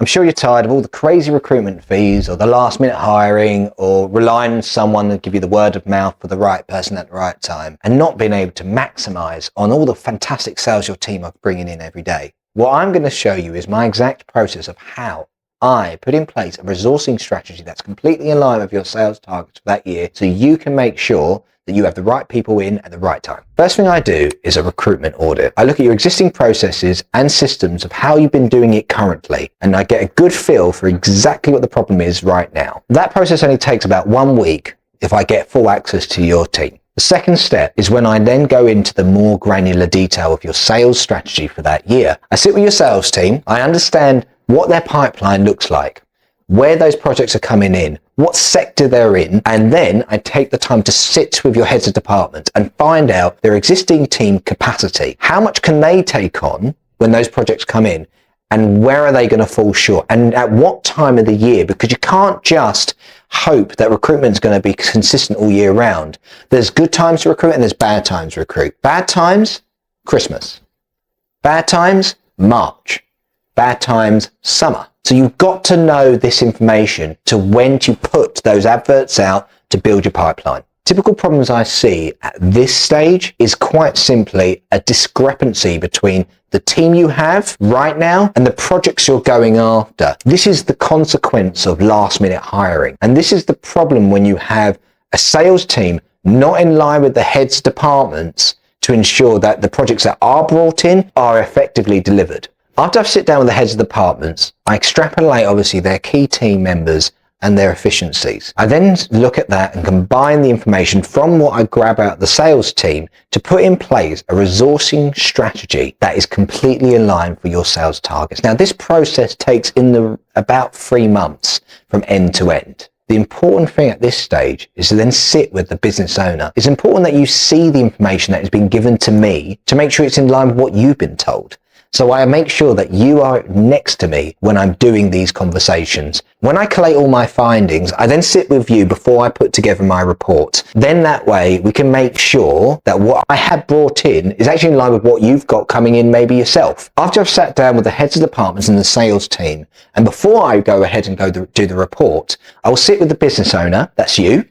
I'm sure you're tired of all the crazy recruitment fees or the last minute hiring or relying on someone to give you the word of mouth for the right person at the right time and not being able to maximize on all the fantastic sales your team are bringing in every day. What I'm going to show you is my exact process of how I put in place a resourcing strategy that's completely in line with your sales targets for that year so you can make sure that you have the right people in at the right time. First thing I do is a recruitment audit. I look at your existing processes and systems of how you've been doing it currently, and I get a good feel for exactly what the problem is right now. That process only takes about 1 week if I get full access to your team. The second step is when I then go into the more granular detail of your sales strategy for that year. I sit with your sales team, I understand what their pipeline looks like, where those projects are coming in, what sector they're in, and then I take the time to sit with your heads of department and find out their existing team capacity. How much can they take on when those projects come in, and where are they going to fall short, and at what time of the year? Because you can't just hope that recruitment is going to be consistent all year round. There's good times to recruit and there's bad times to recruit. Bad times, Christmas. Bad times, March. Bad times, summer. So you've got to know this information to when to put those adverts out to build your pipeline. Typical problems I see at this stage is quite simply a discrepancy between the team you have right now and the projects you're going after. This is the consequence of last minute hiring. And this is the problem when you have a sales team not in line with the heads departments to ensure that the projects that are brought in are effectively delivered. After I sit down with the heads of departments, I extrapolate obviously their key team members and their efficiencies. I then look at that and combine the information from what I grab out the sales team to put in place a resourcing strategy that is completely aligned for your sales targets. Now, this process takes about 3 months from end to end. The important thing at this stage is to then sit with the business owner. It's important that you see the information that has been given to me to make sure it's in line with what you've been told. So I make sure that you are next to me when I'm doing these conversations. When I collate all my findings, I then sit with you before I put together my report. Then that way we can make sure that what I have brought in is actually in line with what you've got coming in maybe yourself. After I've sat down with the heads of departments and the sales team, and before I go ahead and do the report, I'll sit with the business owner, that's you,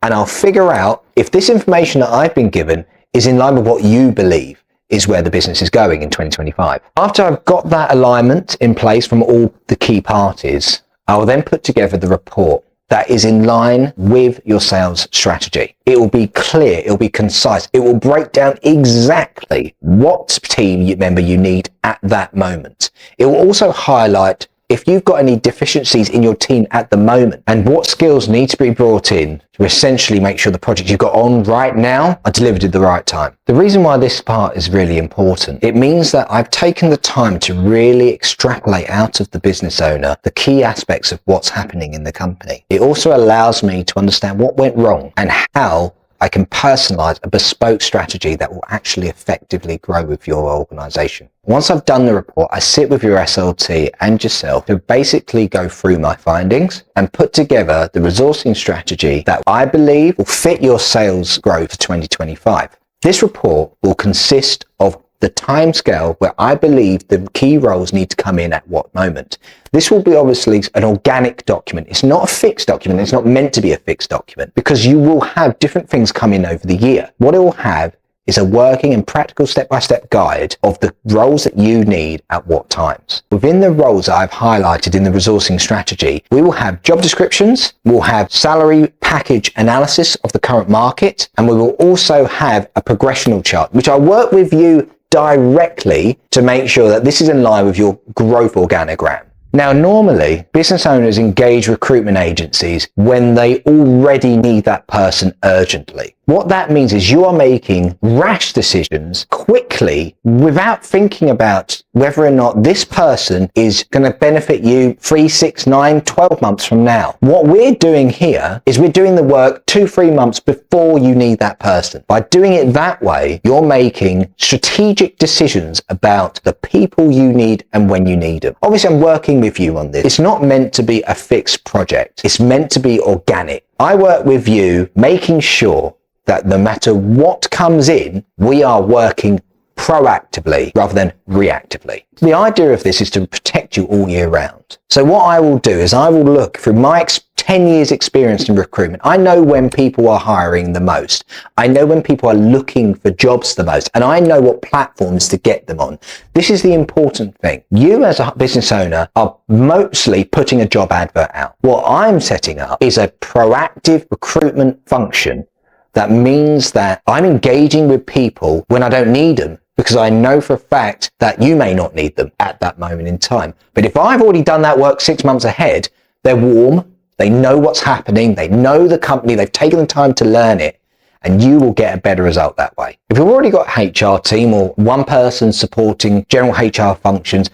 and I'll figure out if this information that I've been given is in line with what you believe is where the business is going in 2025. After I've got that alignment in place from all the key parties, I will then put together the report that is in line with your sales strategy. It will be clear, it will be concise, it will break down exactly what team member you need at that moment. It will also highlight if you've got any deficiencies in your team at the moment and what skills need to be brought in to essentially make sure the projects you've got on right now are delivered at the right time. The reason why this part is really important, it means that I've taken the time to really extrapolate out of the business owner the key aspects of what's happening in the company. It also allows me to understand what went wrong and how I can personalize a bespoke strategy that will actually effectively grow with your organization. Once I've done the report, I sit with your SLT and yourself to basically go through my findings and put together the resourcing strategy that I believe will fit your sales growth for 2025. This report will consist of the timescale where I believe the key roles need to come in at what moment. This will be obviously an organic document. It's not a fixed document. It's not meant to be a fixed document because you will have different things come in over the year. What it will have is a working and practical step-by-step guide of the roles that you need at what times. Within the roles that I've highlighted in the resourcing strategy, we will have job descriptions, we'll have salary package analysis of the current market, and we will also have a progressional chart, which I work with you directly to make sure that this is in line with your growth organogram. Now, normally, business owners engage recruitment agencies when they already need that person urgently. What that means is you are making rash decisions quickly without thinking about whether or not this person is going to benefit you 3, 6, 9, 12 months from now. What we're doing here is we're doing the work 2, 3 months before you need that person. By doing it that way, you're making strategic decisions about the people you need and when you need them. Obviously, I'm working with you on this. It's not meant to be a fixed project. It's meant to be organic. I work with you making sure that no matter what comes in, we are working proactively rather than reactively. The idea of this is to protect you all year round. So what I will do is I will look through my 10 years experience in recruitment. I know when people are hiring the most. I know when people are looking for jobs the most, and I know what platforms to get them on. This is the important thing. You as a business owner are mostly putting a job advert out. What I'm setting up is a proactive recruitment function. That means that I'm engaging with people when I don't need them, because I know for a fact that you may not need them at that moment in time. But if I've already done that work 6 months ahead, they're warm, they know what's happening, they know the company, they've taken the time to learn it, and you will get a better result that way. If you've already got a HR team or one person supporting general HR functions,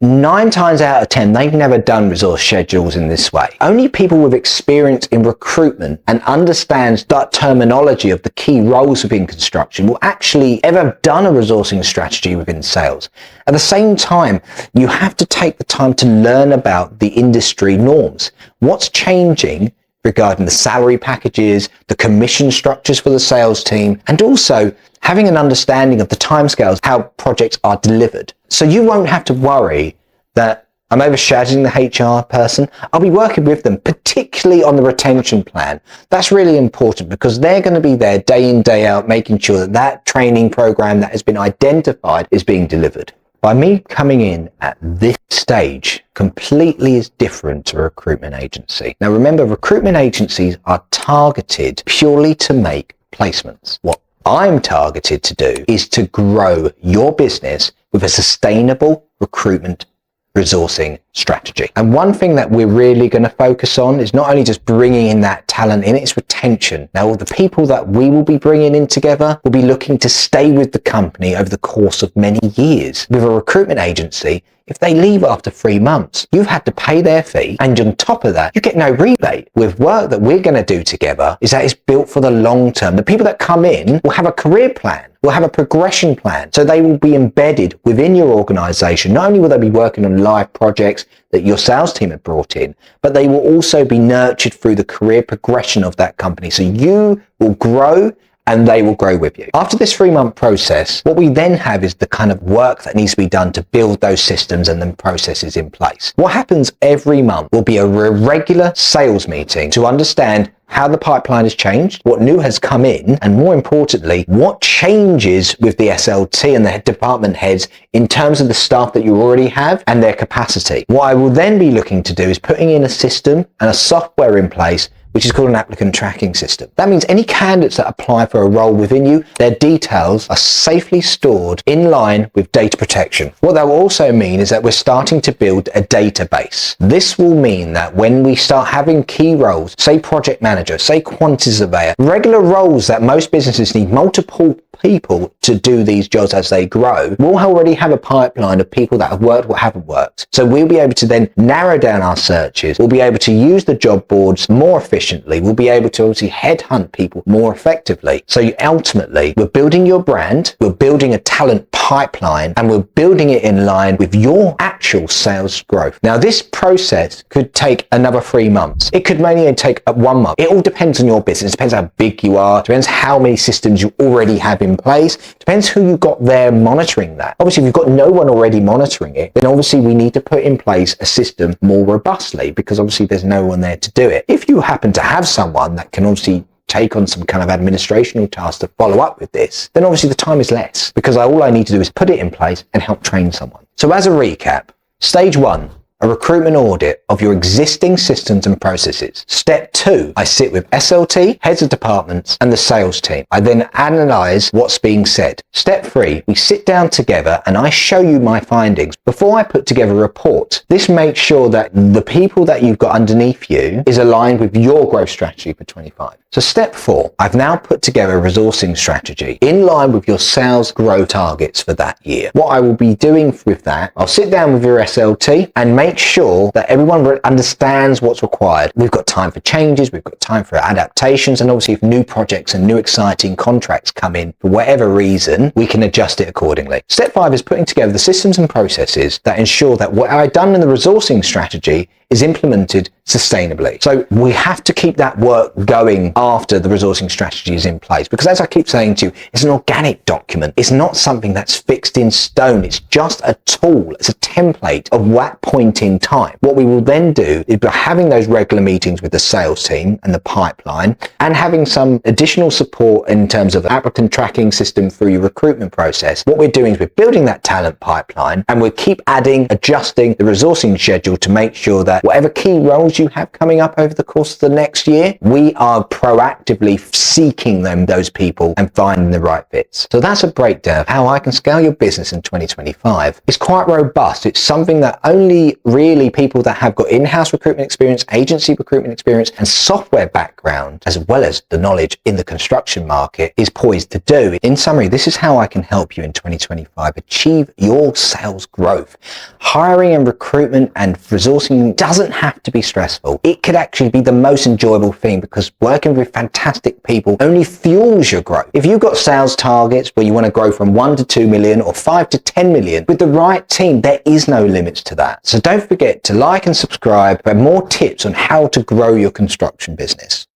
9 times out of 10, they've never done resource schedules in this way. Only people with experience in recruitment and understands that terminology of the key roles within construction will actually ever have done a resourcing strategy within sales. At the same time, you have to take the time to learn about the industry norms. What's changing regarding the salary packages, the commission structures for the sales team, and also having an understanding of the timescales, how projects are delivered. So you won't have to worry that I'm overshadowing the HR person. I'll be working with them, particularly on the retention plan. That's really important because they're going to be there day in, day out, making sure that that training program that has been identified is being delivered. By me coming in at this stage, completely is different to a recruitment agency. Now remember, recruitment agencies are targeted purely to make placements. What I'm targeted to do is to grow your business with a sustainable recruitment resourcing strategy. And one thing that we're really going to focus on is not only just bringing in that talent in, it's retention. Now, the people that we will be bringing in together will be looking to stay with the company over the course of many years. With a recruitment agency, if they leave after 3 months, you've had to pay their fee, and on top of that, you get no rebate. With work that we're going to do together is that it's built for the long term. The people that come in will have a career plan, will have a progression plan, so they will be embedded within your organization. Not only will they be working on live projects that your sales team have brought in, but they will also be nurtured through the career progression of that company. So you will grow and they will grow with you. After this 3-month process, what we then have is the kind of work that needs to be done to build those systems and then processes in place. What happens every month will be a regular sales meeting to understand how the pipeline has changed, what new has come in, and more importantly, what changes with the SLT and the department heads in terms of the staff that you already have and their capacity. What I will then be looking to do is putting in a system and a software in place which is called an applicant tracking system. That means any candidates that apply for a role within you, their details are safely stored in line with data protection. What that will also mean is that we're starting to build a database. This will mean that when we start having key roles, say project manager, say quantity surveyor, regular roles that most businesses need multiple people to do these jobs as they grow, we'll already have a pipeline of people that have worked or haven't worked. So we'll be able to then narrow down our searches. We'll be able to use the job boards more efficiently. We'll be able to obviously headhunt people more effectively. So ultimately, we're building your brand, we're building a talent pipeline, and we're building it in line with your actual sales growth. Now, this process could take another 3 months. It could mainly take 1 month. It all depends on your business. It depends how big you are. It depends how many systems you already have in place. It depends who you've got there monitoring that. Obviously, if you've got no one already monitoring it, then obviously we need to put in place a system more robustly because obviously there's no one there to do it. If you happen to have someone that can obviously take on some kind of administrational task to follow up with this, then obviously the time is less because all I need to do is put it in place and help train someone. So as a recap, stage 1, a recruitment audit of your existing systems and processes. Step 2, I sit with SLT, heads of departments, and the sales team. I then analyze what's being said. Step 3, we sit down together and I show you my findings before I put together a report. This makes sure that the people that you've got underneath you is aligned with your growth strategy for 25. So step 4, I've now put together a resourcing strategy in line with your sales growth targets for that year. What I will be doing with that, I'll sit down with your SLT and make sure that everyone understands what's required. We've got time for changes, we've got time for adaptations, and obviously if new projects and new exciting contracts come in for whatever reason, we can adjust it accordingly. Step 5 is putting together the systems and processes that ensure that what I've done in the resourcing strategy is implemented sustainably. So we have to keep that work going after the resourcing strategy is in place, because as I keep saying to you, it's an organic document. It's not something that's fixed in stone. It's just a tool. It's a template of that point in time. What we will then do is, by having those regular meetings with the sales team and the pipeline, and having some additional support in terms of applicant tracking system through your recruitment process, what we're doing is we're building that talent pipeline, and we'll keep adding, adjusting the resourcing schedule to make sure that whatever key roles you have coming up over the course of the next year, we are proactively seeking those people and finding the right fits. So that's a breakdown of how I can scale your business in 2025. It's quite robust. It's something that only really people that have got in-house recruitment experience, agency recruitment experience, and software background, as well as the knowledge in the construction market, is poised to do. In summary, this is how I can help you in 2025 achieve your sales growth. Hiring and recruitment and resourcing doesn't have to be stressful. It could actually be the most enjoyable thing, because working with fantastic people only fuels your growth. If you've got sales targets where you want to grow from 1 to 2 million or 5 to 10 million, with the right team, there is no limits to that. So don't forget to like and subscribe for more tips on how to grow your construction business.